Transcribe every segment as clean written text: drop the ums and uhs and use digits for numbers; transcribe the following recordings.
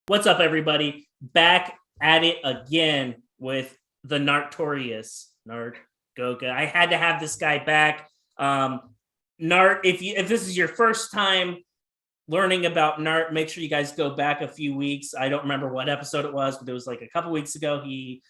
What's up, everybody? Back at it again with the Nartorious Nart Gokeh. I had to have this guy back. Nart, if this is your first time learning about Nart, make sure you guys go back a few weeks. I don't remember what episode it was, but it was like a couple weeks ago. He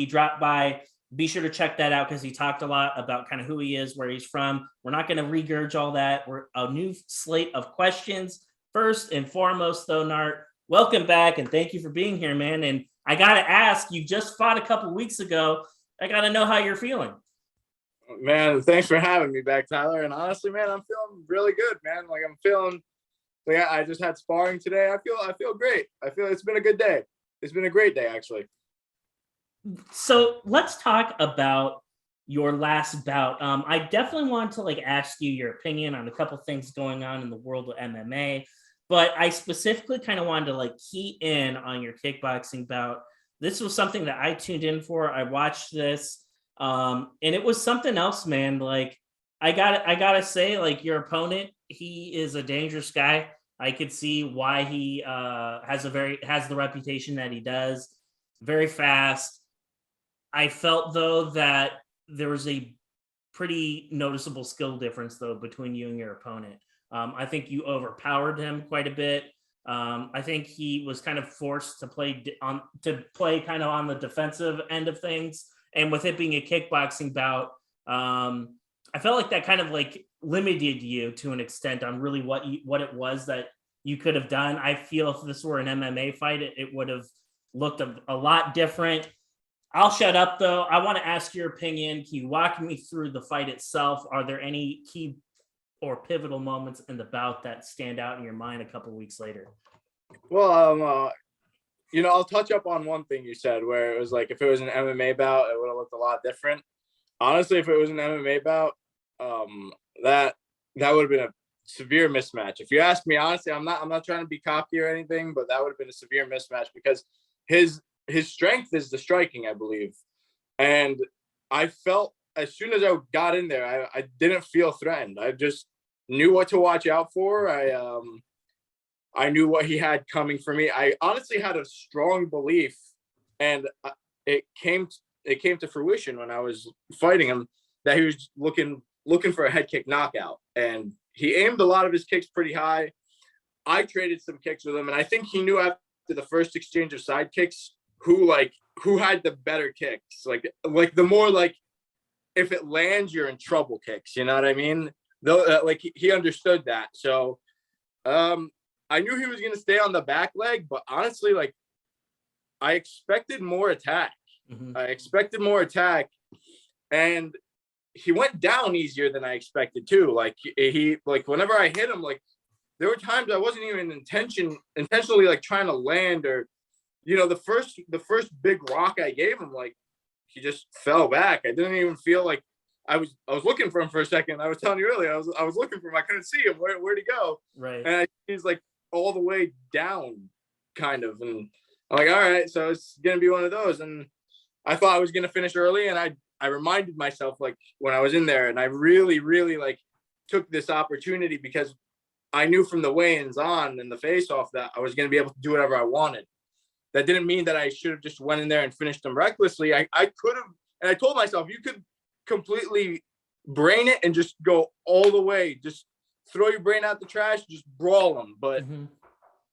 dropped by. Be sure to check that out because he talked a lot about kind of who he is, where he's from. We're not going to regurge all that. We're a new slate of questions. First and foremost, though, Nart, welcome back and thank you for being here, man. And I got to ask, you just fought a couple weeks ago. I got to know how you're feeling. Man, thanks for having me back, Tyler. And honestly, man, I'm feeling really good, man. Like I'm feeling like I just had sparring today. I feel great. I feel it's been a good day. It's been a great day, actually. So let's talk about your last bout. I definitely want to ask you your opinion on a couple things going on in the world of MMA, but I specifically kind of wanted to key in on your kickboxing bout. This was something that I tuned in for. I watched this, and it was something else, man. I gotta say, your opponent, he is a dangerous guy. I could see why he has the reputation that he does. Very fast. I felt, though, that there was a pretty noticeable skill difference, though, between you and your opponent. I think you overpowered him quite a bit. I think he was kind of forced to play kind of on the defensive end of things. And with it being a kickboxing bout, I felt like that kind of limited you to an extent on really what it was that you could have done. I feel if this were an MMA fight, it would have looked a lot different. I'll shut up, though. I want to ask your opinion. Can you walk me through the fight itself? Are there any key or pivotal moments in the bout that stand out in your mind a couple of weeks later? Well, I'll touch up on one thing you said, where it was if it was an MMA bout, it would have looked a lot different. Honestly, if it was an MMA bout, that would have been a severe mismatch. If you ask me, honestly, I'm not trying to be cocky or anything, but that would have been a severe mismatch because his strength is the striking, I believe. And I felt as soon as I got in there, I didn't feel threatened. I just knew what to watch out for. I knew what he had coming for me. I honestly had a strong belief, and it came to fruition when I was fighting him, that he was looking for a head kick knockout. And he aimed a lot of his kicks pretty high. I traded some kicks with him, and I think he knew after the first exchange of side kicks who had the better kicks, the more if it lands you're in trouble kicks, you know what I mean? Though he understood that. So I knew he was going to stay on the back leg, but honestly, I expected more attack. Mm-hmm. I expected more attack, and he went down easier than I expected too. He whenever I hit him, there were times I wasn't even intentionally trying to land, or the first big rock I gave him, he just fell back. I didn't even feel like I was looking for him for a second. I was telling you earlier, I was looking for him. I couldn't see him. Where'd he go? Right. And he's all the way down, kind of. And I'm all right, so it's gonna be one of those. And I thought I was gonna finish early, and I reminded myself when I was in there, and I really, really took this opportunity because I knew from the weigh-ins on and the face-off that I was gonna be able to do whatever I wanted. That didn't mean that I should have just went in there and finished them recklessly. I could have, and I told myself, you could completely brain it and just go all the way. Just throw your brain out the trash, just brawl them. But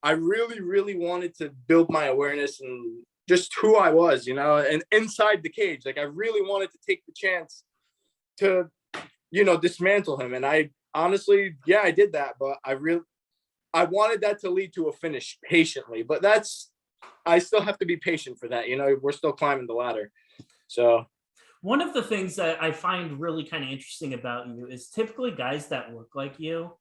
I really, really wanted to build my awareness and just who I was, and inside the cage. I really wanted to take the chance to, dismantle him. And I honestly, I did that. But I wanted that to lead to a finish patiently. But I still have to be patient for that. We're still climbing the ladder. So one of the things that I find really kind of interesting about you is typically guys that look like you.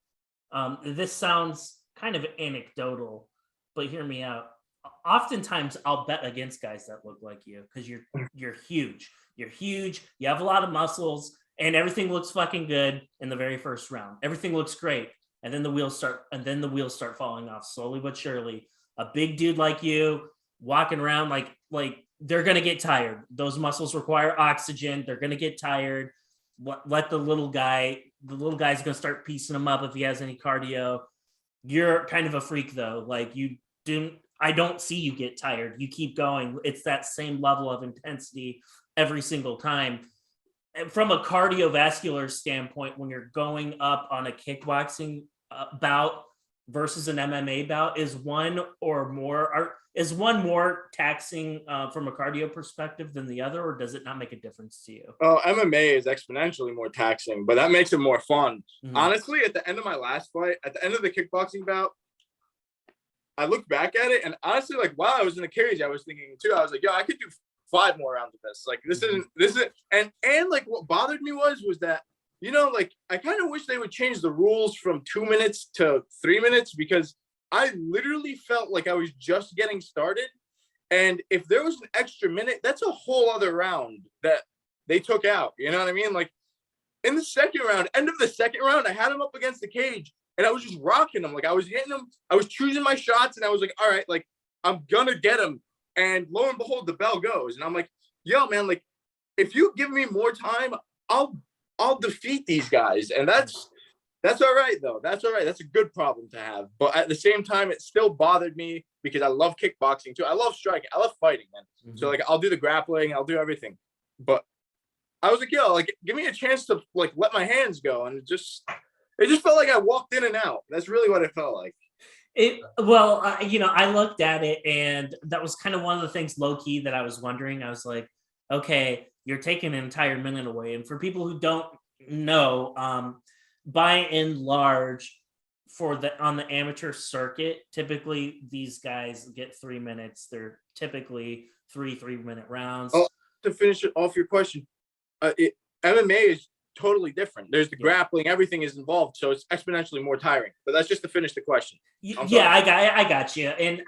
This sounds kind of anecdotal, but hear me out. Oftentimes I'll bet against guys that look like you because you're huge. You're huge. You have a lot of muscles, and everything looks fucking good in the very first round. Everything looks great, and then the wheels start falling off slowly but surely. A big dude like you walking around like they're gonna get tired. Those muscles require oxygen. They're gonna get tired. Let the little guy's gonna start piecing him up if he has any cardio. You're kind of a freak, though. I don't see you get tired. You keep going. It's that same level of intensity every single time. And from a cardiovascular standpoint, when you're going up on a kickboxing bout versus an MMA bout, is one more taxing from a cardio perspective than the other, or does it not make a difference to you? Oh, MMA is exponentially more taxing, but that makes it more fun. Mhm. Honestly, at the end of my last fight, at the end of the kickboxing bout, I looked back at it, and honestly, like while I was in the cage, I was thinking too. I was like, "Yo, I could do 5 more rounds of this. Like this isn't." And like what bothered me was that like I kind of wish they would change the rules from 2 minutes to 3 minutes, because I literally felt like I was just getting started. And if there was an extra minute, that's a whole other round that they took out. You know what I mean? Like in the second round, end of the second round, I had him up against the cage and I was just rocking him. Like I was hitting him. I was choosing my shots and I was like, all right, like I'm going to get him. And lo and behold, the bell goes. And I'm like, yo, man, like if you give me more time, I'll defeat these guys. And that's all right, though. That's all right. That's a good problem to have. But at the same time, it still bothered me because I love kickboxing too. I love striking. I love fighting, man. Mm-hmm. So like, I'll do the grappling. I'll do everything. But I was like, yo, like, give me a chance to like let my hands go. And it just felt like I walked in and out. That's really what it felt like. I looked at it, and that was kind of one of the things low key that I was wondering. I was like, okay, you're taking an entire minute away. And for people who don't know, by and large, on the amateur circuit, typically these guys get 3 minutes. They're typically 3-minute rounds. Oh, to finish it off your question, MMA is totally different. There's the grappling, everything is involved, so it's exponentially more tiring. But that's just to finish the question. I got you, and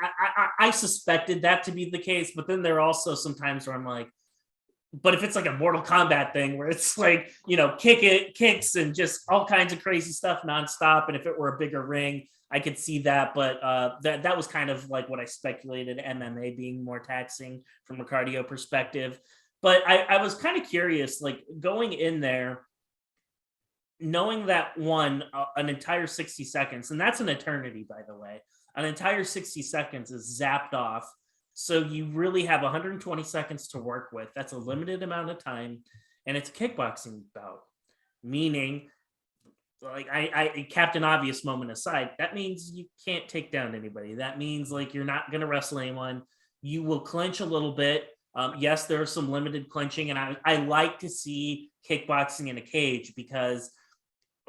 I suspected that to be the case. But then there are also some times where I'm like, but if it's like a Mortal Kombat thing where it's like, kicks and just all kinds of crazy stuff nonstop. And if it were a bigger ring, I could see that. But that was kind of like what I speculated, MMA being more taxing from a cardio perspective. But I was kind of curious, like going in there, knowing that an entire 60 seconds, and that's an eternity, by the way, an entire 60 seconds is zapped off. So you really have 120 seconds to work with. That's a limited amount of time, and it's a kickboxing bout. Meaning, like I Captain Obvious moment aside, that means you can't take down anybody. That means like you're not going to wrestle anyone. You will clinch a little bit. Yes, there's some limited clinching, and I like to see kickboxing in a cage, because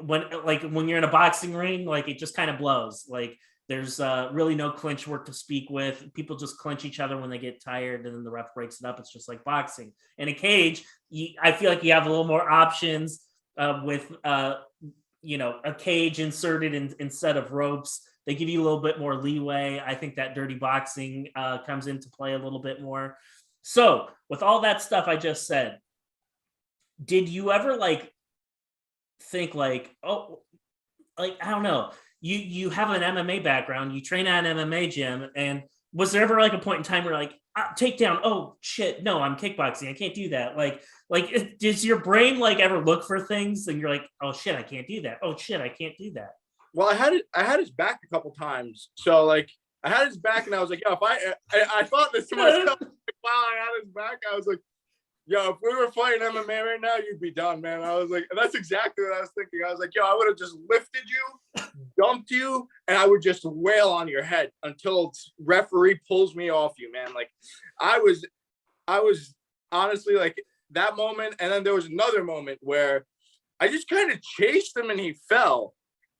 when you're in a boxing ring, like it just kind of blows. Like there's really no clinch work to speak with. People just clinch each other when they get tired, and then the ref breaks it up. It's just like boxing. In a cage, I feel like you have a little more options with a cage inserted instead of ropes. They give you a little bit more leeway. I think that dirty boxing comes into play a little bit more. So with all that stuff I just said, did you ever think I don't know, you have an MMA background, you train at an MMA gym, and was there ever a point in time where takedown, oh shit, no, I'm kickboxing, I can't do that? Does your brain ever look for things and you're like, oh shit, I can't do that, oh shit, I can't do that? Well, I had his back a couple times, so I had his back, and I was like, yo, if I thought this to myself while I had his back, I was like, yo, if we were fighting MMA right now, you'd be done, man. I was like, and that's exactly what I was thinking. I was like, yo, I would have just lifted you, dumped you, and I would just wail on your head until referee pulls me off you, man. I was honestly that moment. And then there was another moment where I just kind of chased him and he fell,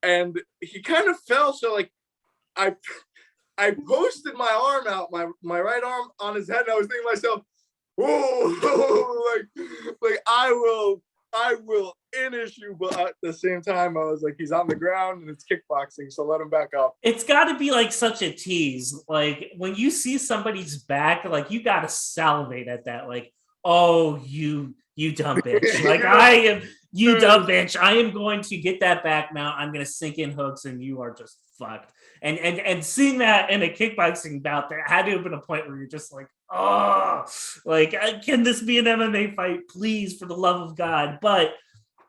and he kind of fell. So I posted my arm out, my right arm on his head, and I was thinking to myself, whoa, I will finish you. But at the same time, I was like, he's on the ground and it's kickboxing, so let him back up. It's got to be such a tease. When you see somebody's back, you got to salivate at that. Oh, you dumb bitch. I am, you dumb bitch. I am going to get that back mount. I'm going to sink in hooks, and you are just fucked. And seeing that in a kickboxing bout, there had to have been a point where you're just can this be an MMA fight, please, for the love of God? But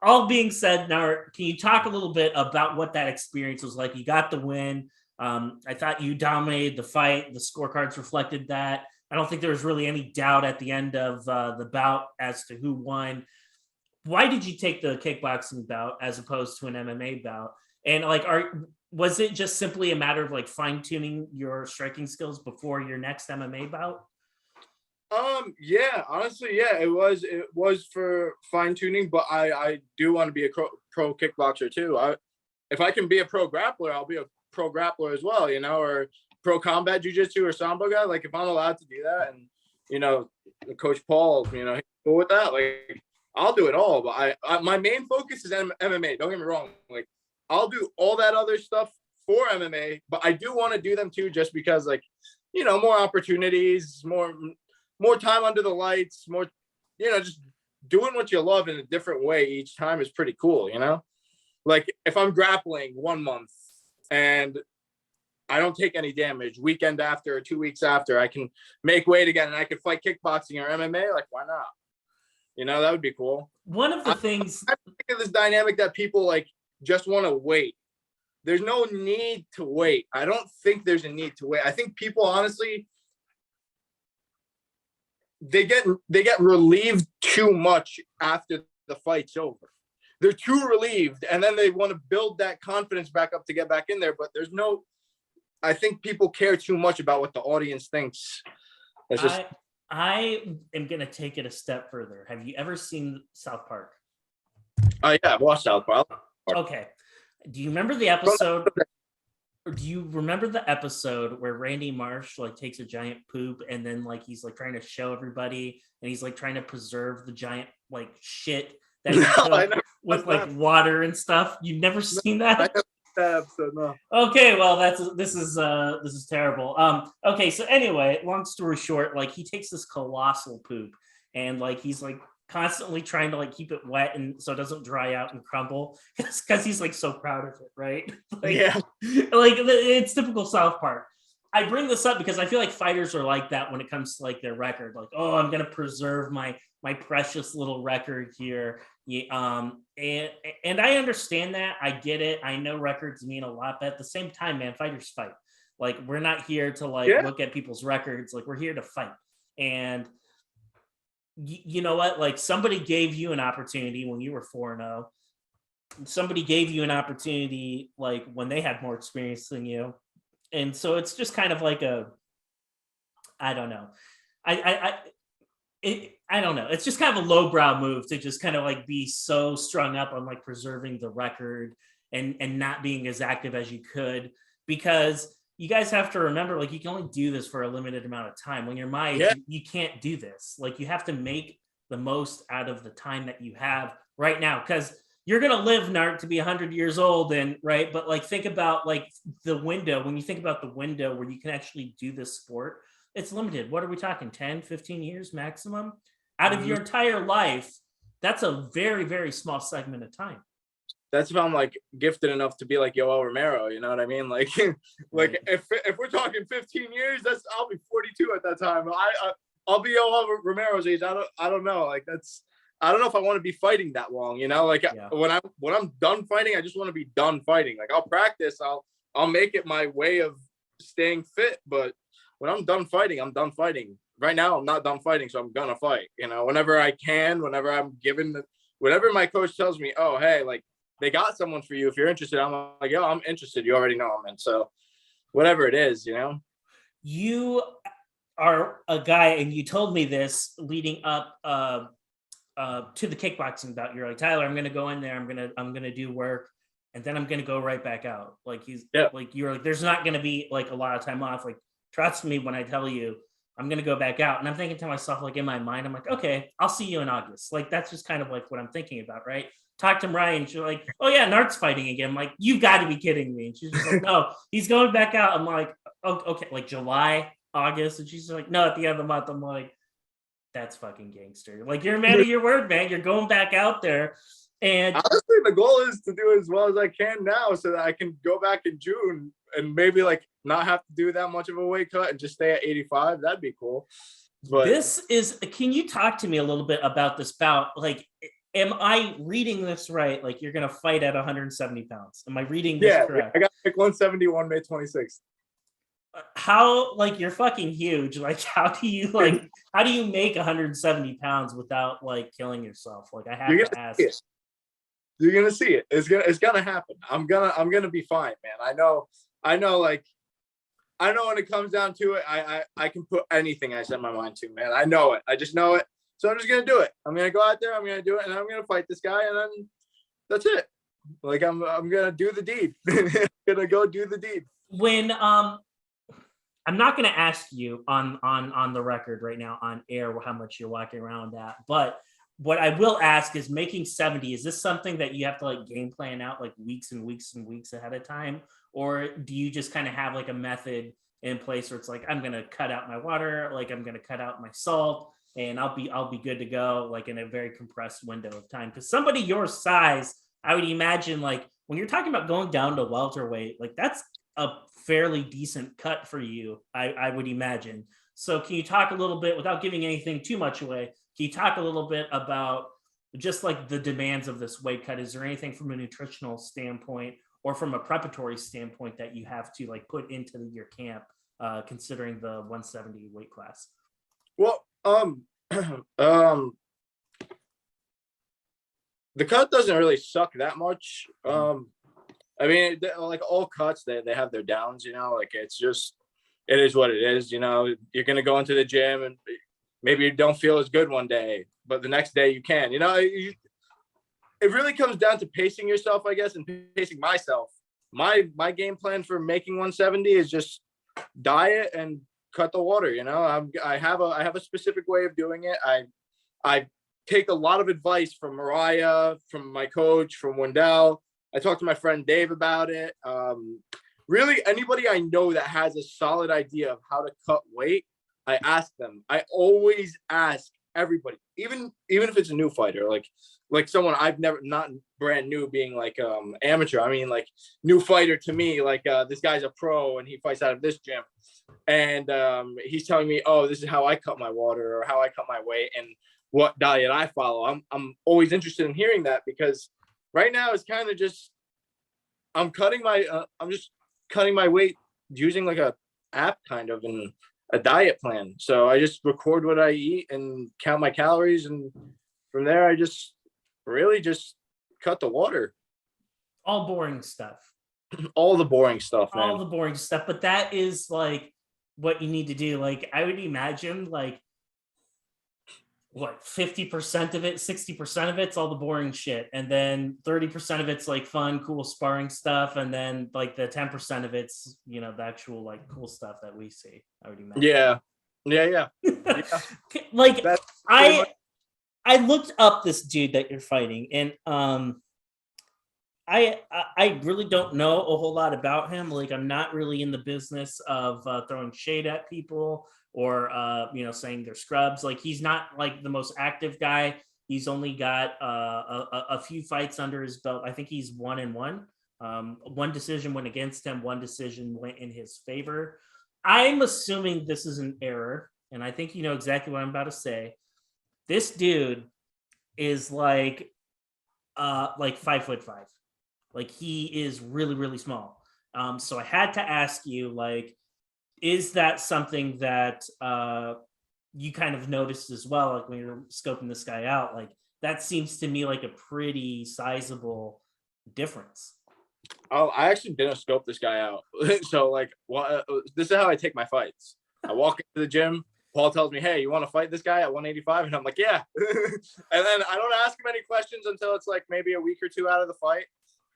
all being said, Nart, can you talk a little bit about what that experience was like? You got the win. I thought you dominated the fight. The scorecards reflected that. I don't think there was really any doubt at the end of the bout as to who won. Why did you take the kickboxing bout as opposed to an MMA bout? And like, was it just simply a matter of like fine tuning your striking skills before your next MMA bout? Yeah, honestly, yeah, it was for fine tuning, but I do want to be a pro kickboxer too. If I can be a pro grappler, I'll be a pro grappler as well, or pro combat jiu-jitsu or sambo guy. Like if I'm allowed to do that, and Coach Paul, he's cool with that, like I'll do it all. But I my main focus is MMA. Don't get me wrong, like I'll do all that other stuff for MMA, but I do want to do them too, just because like more opportunities, more time under the lights, more, just doing what you love in a different way each time is pretty cool, Like if I'm grappling 1 month and I don't take any damage, weekend after or 2 weeks after, I can make weight again and I can fight kickboxing or MMA, like why not? That would be cool. One of the things I think of this dynamic that people like just want to wait. There's no need to wait. I don't think there's a need to wait. I think people honestly, they get relieved too much after the fight's over. They're too relieved, and then they want to build that confidence back up to get back in there. But I think people care too much about what the audience thinks. It's just, I am gonna take it a step further. Have you ever seen South Park? Yeah, I've watched South Park. Okay. Do you remember the episode? Or do you remember the episode where Randy Marsh like takes a giant poop and then like he's like trying to show everybody and he's like trying to preserve the giant like shit that he took with like water and stuff? You've never seen that? I never episode, no. Okay, well this is terrible. Okay, so anyway, long story short, like he takes this colossal poop and like he's like constantly trying to like keep it wet and so it doesn't dry out and crumble because he's like so proud of it, right? Like, yeah, like it's typical South Park. I bring this up because I feel like fighters are like that when it comes to like their record. Like, oh, I'm gonna preserve my precious little record here. Yeah, and I understand that. I get it. I know records mean a lot, but at the same time, man, fighters fight. Like, we're not here to like look at people's records. Like, we're here to fight. And you know what? Like somebody gave you an opportunity when you were 4-0. Somebody gave you an opportunity like when they had more experience than you. And so it's just kind of like I don't know. I don't know. It's just kind of a lowbrow move to just kind of like be so strung up on like preserving the record and not being as active as you could, because you guys have to remember, like, you can only do this for a limited amount of time. When you're my age, you can't do this. Like, you have to make the most out of the time that you have right now, because you're going to live, Nart, to be 100 years old. And right. But like, think about like the window. When you think about the window where you can actually do this sport, it's limited. What are we talking? 10, 15 years maximum out of your entire life? That's a very, very small segment of time. That's if I'm like gifted enough to be like Yoel Romero, you know what I mean? Like, like if we're talking 15 years, I'll be 42 at that time. I'll be Yoel Romero's age. I don't know. Like I don't know if I want to be fighting that long, you know? Like when I'm done fighting, I just want to be done fighting. Like I'll practice, I'll make it my way of staying fit, but when I'm done fighting, I'm done fighting. Right now, I'm not done fighting, so I'm gonna fight. You know, whenever I can, whenever I'm given whenever my coach tells me, oh, hey, like they got someone for you if you're interested, I'm like, yo, I'm interested. You already know I'm in. So whatever it is, you know. You are a guy, and you told me this leading up to the kickboxing bout. You're like, Tyler, I'm gonna go in there, I'm gonna do work, and then I'm gonna go right back out. Like like you're like, there's not gonna be like a lot of time off. Like, trust me when I tell you I'm going to go back out. And I'm thinking to myself, like in my mind, I'm like, okay, I'll see you in August. Like, that's just kind of like what I'm thinking about, right? Talk to Mariah. She's like, oh yeah, Nart's fighting again. I'm like, you got to be kidding me. And she's just like, no, he's going back out. I'm like, oh, okay, like July, August. And she's like, no, at the end of the month. I'm like, that's fucking gangster. Like, you're a man of your word, man. You're going back out there. And honestly, the goal is to do as well as I can now so that I can go back in June and maybe like not have to do that much of a weight cut and just stay at 85. That'd be cool. But can you talk to me a little bit about this bout? Like, am I reading this right? Like you're gonna fight at 170 pounds? Am I reading this Yeah, correct? I got pick 171 May 26th. How, like, you're fucking huge. Like, how do you make 170 pounds without like killing yourself? Like, I have You're to gonna ask. see it. You're gonna see it. It's gonna happen. I'm gonna be fine, man. I know. Like, I know when it comes down to it, I can put anything I set my mind to, man. I know it. I just know it. So I'm just gonna do it. I'm gonna go out there. I'm gonna do it, and I'm gonna fight this guy, and then that's it. Like I'm gonna do the deed. Gonna go do the deed. When I'm not going to ask you on the record right now on air how much you're walking around at, but what I will ask is, making 70, is this something that you have to like game plan out like weeks and weeks and weeks ahead of time, or do you just kind of have like a method in place where it's like, I'm going to cut out my water, like I'm going to cut out my salt, and I'll be good to go, like in a very compressed window of time? Because somebody your size, I would imagine, like when you're talking about going down to welterweight, like that's a fairly decent cut for you, I would imagine. So can you talk a little bit, without giving anything too much away, can you talk a little bit about just like the demands of this weight cut? Is there anything from a nutritional standpoint or from a preparatory standpoint that you have to like put into your camp, considering the 170 weight class? Well, the cut doesn't really suck that much. I mean, like all cuts, they have their downs, you know, like it is what it is, you know. You're going to go into the gym and maybe you don't feel as good one day, but the next day you can, you know. It really comes down to pacing yourself, I guess, and pacing myself. My game plan for making 170 is just diet and cut the water, you know. I have a specific way of doing it. I take a lot of advice from Mariah, from my coach, from Wendell. I talked to my friend Dave about it. Really, anybody I know that has a solid idea of how to cut weight, I ask them. I always ask everybody, even if it's a new fighter, like someone I've never, not brand new, being like amateur. I mean, like new fighter to me. Like this guy's a pro and he fights out of this gym, and he's telling me, oh, this is how I cut my water or how I cut my weight and what diet I follow. I'm always interested in hearing that, because right now it's kind of just I'm just cutting my weight using like a app kind of, and a diet plan. So I just record what I eat and count my calories, and from there I just really just cut the water. All boring stuff. All the boring stuff, man. All the boring stuff, but that is like what you need to do. Like I would imagine, like what, 50% of it, 60% of it's all the boring shit, and then 30% of it's like fun, cool sparring stuff, and then like the 10% of it's, you know, the actual like cool stuff that we see, I would imagine. Yeah. Like I looked up this dude that you're fighting, and I really don't know a whole lot about him. Like I'm not really in the business of throwing shade at people or you know, saying they're scrubs. Like he's not like the most active guy. He's only got a few fights under his belt. I think he's 1-1. One decision went against him. One decision went in his favor. I'm assuming this is an error, and I think you know exactly what I'm about to say. This dude is like 5'5". Like he is really, really small. So I had to ask you, like, is that something that you kind of noticed as well? Like when you're scoping this guy out, like that seems to me like a pretty sizable difference. Oh, I actually didn't scope this guy out. So like, this is how I take my fights. I walk into the gym. Paul tells me, hey, you want to fight this guy at 185? And I'm like, yeah. And then I don't ask him any questions until it's like maybe a week or two out of the fight.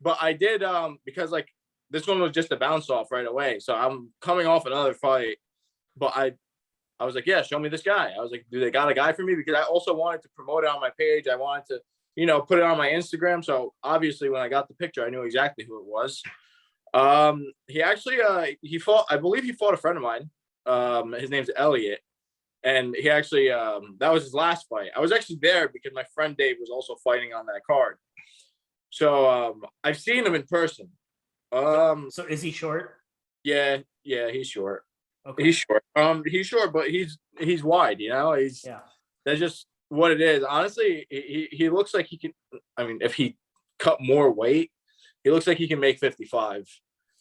But I did, because like this one was just a bounce off right away. So I'm coming off another fight, but I was like, yeah, show me this guy. I was like, do they got a guy for me? Because I also wanted to promote it on my page. I wanted to, you know, put it on my Instagram. So obviously when I got the picture, I knew exactly who it was. He actually, I believe he fought a friend of mine. His name's Elliot. And he actually, that was his last fight. I was actually there because my friend Dave was also fighting on that card. So I've seen him in person. So is he short? Yeah, he's short. Okay. He's short. He's short, but he's wide. You know, yeah. That's just what it is. Honestly, he looks like he can. I mean, if he cut more weight, he looks like he can make 55.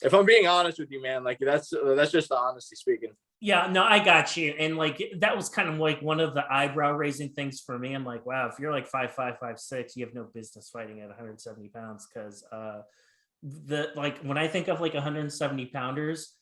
If I'm being honest with you, man, like that's just the honesty speaking. Yeah, no, I got you. And like that was kind of like one of the eyebrow raising things for me. I'm like, wow, if you're like 5'5", 5'6", you have no business fighting at 170 pounds. Cause the like when I think of like 170 pounders,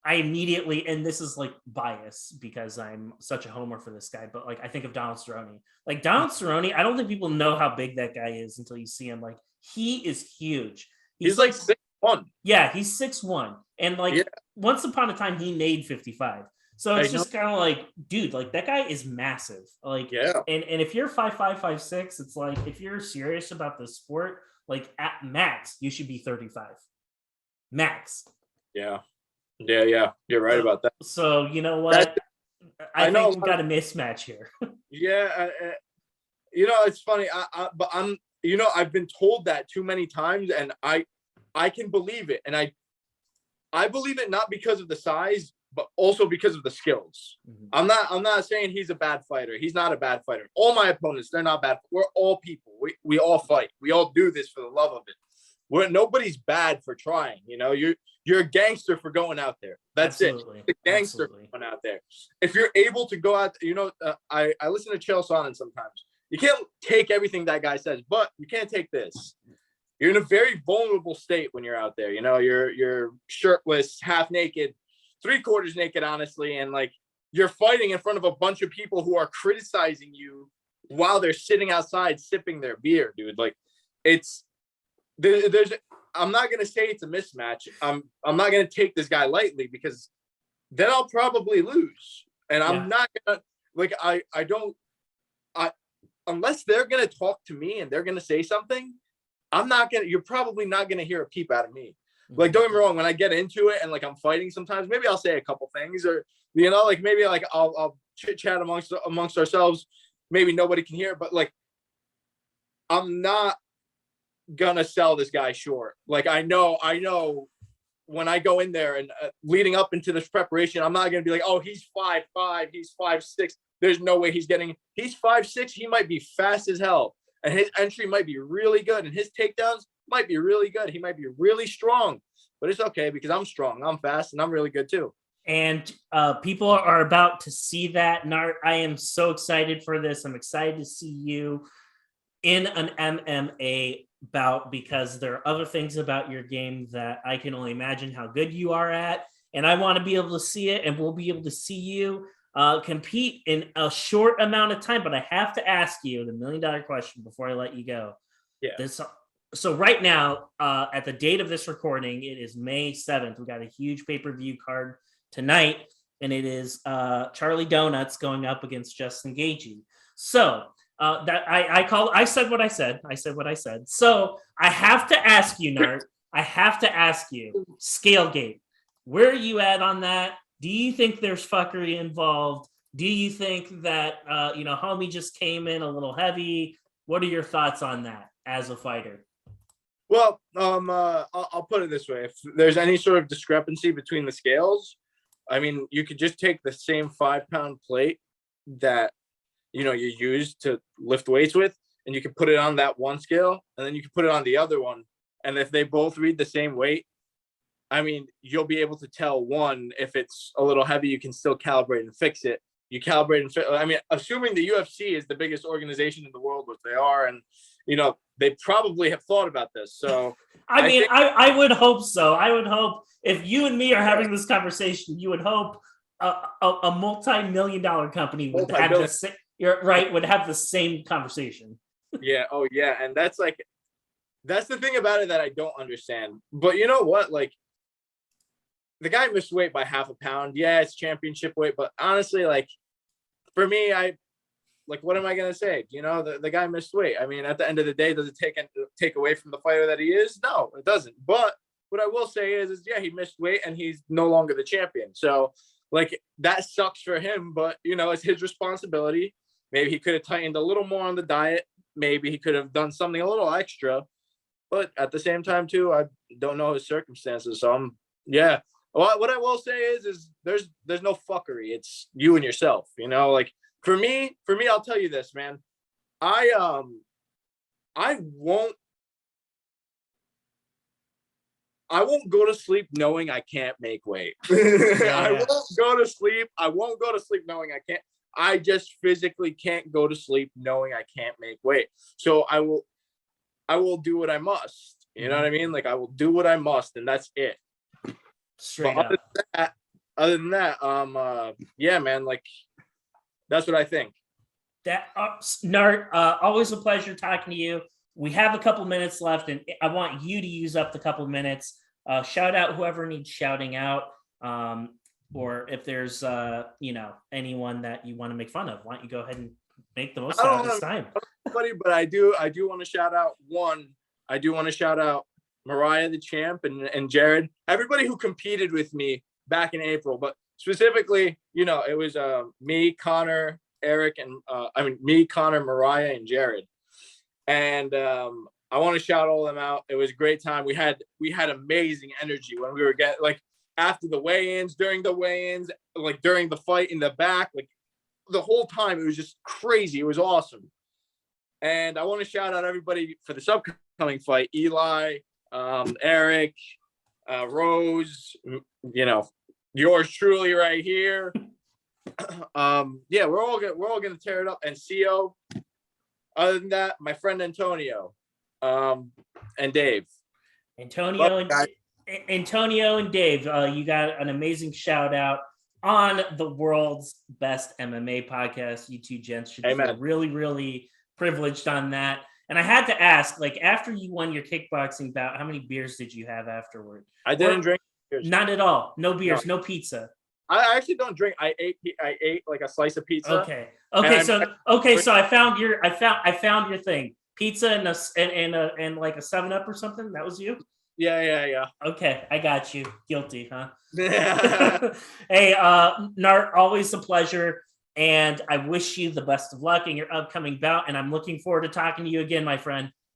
I immediately, and this is like bias because I'm such a homer for this guy, but like I think of Donald Cerrone. Like Donald Cerrone, I don't think people know how big that guy is until you see him. Like he is huge. He's like 6'1". Yeah, he's 6'1". And like Yeah. once upon a time he made 55. So it's just kind of like, dude, like that guy is massive. Like, yeah. And if you're 5'5", 5'6", it's like if you're serious about the sport, like at max, you should be 35. Max. Yeah. Yeah. You're right about that. So you know what? I think we've got a mismatch here. Yeah. You know, it's funny. But I'm. You know, I've been told that too many times, and I can believe it, and I believe it not because of the size, but also because of the skills. Mm-hmm. I'm not saying he's a bad fighter. He's not a bad fighter. All my opponents, they're not bad. We're all people. We all fight. We all do this for the love of it. Nobody's bad for trying. You know, you're a gangster for going out there. That's Absolutely. It. The gangster for going out there. If you're able to go out, you know, I listen to Chael Sonnen sometimes. You can't take everything that guy says, but you can't take this. You're in a very vulnerable state when you're out there. You know, you're shirtless, half naked, 3/4 naked, honestly, and like you're fighting in front of a bunch of people who are criticizing you while they're sitting outside sipping their beer, dude. Like there's I'm not gonna say it's a mismatch. I'm not gonna take this guy lightly because then I'll probably lose, and I'm not gonna like I don't unless they're gonna talk to me and they're gonna say something. You're probably not going to hear a peep out of me. Like, don't get me wrong. When I get into it and like I'm fighting sometimes, maybe I'll say a couple things or, you know, like maybe like I'll chit chat amongst ourselves. Maybe nobody can hear, but like, I'm not going to sell this guy short. Like, I know when I go in there and leading up into this preparation, I'm not going to be like, oh, he's 5'5", he's 5'6". There's no way he's 5'6". He might be fast as hell. And his entry might be really good. And his takedowns might be really good. He might be really strong. But it's okay because I'm strong. I'm fast. And I'm really good too. And people are about to see that. Nart, I am so excited for this. I'm excited to see you in an MMA bout because there are other things about your game that I can only imagine how good you are at. And I want to be able to see it. And we'll be able to see you compete in a short amount of time, but I have to ask you the $1 million question before I let you go. Yeah. So right now, at the date of this recording, it is May 7th. We got a huge pay-per-view card tonight, and it is Charlie Donuts going up against Justin Gaethje. So that I said what I said. I said what I said. So I have to ask you, Nart. I have to ask you, Scalegate. Where are you at on that? Do you think there's fuckery involved? Do you think that, homie just came in a little heavy? What are your thoughts on that as a fighter? Well, I'll put it this way. If there's any sort of discrepancy between the scales, I mean, you could just take the same 5-pound plate that, you use to lift weights with, and you can put it on that one scale, and then you can put it on the other one. And if they both read the same weight, I mean, you'll be able to tell one, if it's a little heavy, you can still calibrate and fix it. You calibrate and fix. I mean, assuming the UFC is the biggest organization in the world, which they are, and, they probably have thought about this. So I would hope so. I would hope if you and me are having this conversation, you would hope a multi-million-dollar company would have the same conversation. Yeah. Oh yeah. And that's the thing about it that I don't understand. But you know what? Like, the guy missed weight by half a pound. Yeah, it's championship weight, but honestly, like, for me, what am I gonna say? The guy missed weight. I mean, at the end of the day, does it take away from the fighter that he is? No, it doesn't. But what I will say is yeah, he missed weight and he's no longer the champion. So like, that sucks for him, but it's his responsibility. Maybe he could have tightened a little more on the diet. Maybe he could have done something a little extra. But at the same time, too, I don't know his circumstances. So yeah. What I will say is there's no fuckery. It's you and yourself. Like, For me, I'll tell you this, man. I won't go to sleep knowing I can't make weight. I won't go to sleep. I won't go to sleep knowing I can't. I just physically can't go to sleep knowing I can't make weight. So I will do what I must. You know what I mean? Like, I will do what I must, and that's it. Straight up. Other than that, yeah, man, like, that's what I think. That Nart, always a pleasure talking to you. We have a couple minutes left, and I want you to use up the couple minutes. Shout out whoever needs shouting out, or if there's anyone that you want to make fun of, why don't you go ahead and make the most out of this time? Buddy, but I do want to shout out one. I do want to shout out Mariah the champ and Jared, everybody who competed with me back in April, but specifically, it was me, Connor, Eric, and me, Connor, Mariah, and Jared. And I want to shout all of them out. It was a great time. We had amazing energy when we were getting, like, after the weigh-ins, during the weigh-ins, like during the fight in the back, like the whole time. It was just crazy. It was awesome. And I want to shout out everybody for this upcoming fight: Eli, Eric, Rose, yours truly right here. Yeah, we're all gonna tear it up. And CO. Other than that, my friend Antonio, and Dave. Antonio and Dave, you got an amazing shout out on the world's best MMA podcast. You two gents should feel really, really privileged on that. And I had to ask, like, after you won your kickboxing bout, how many beers did you have afterward? I didn't drink beers. Not at all. No beers, no pizza. I actually don't drink. I ate like a slice of pizza. Okay. So I found your thing. Pizza and like a 7-Up or something. That was you? Yeah. Okay, I got you. Guilty, huh? Hey, Nart, always a pleasure, and I wish you the best of luck in your upcoming bout, and I'm looking forward to talking to you again, my friend.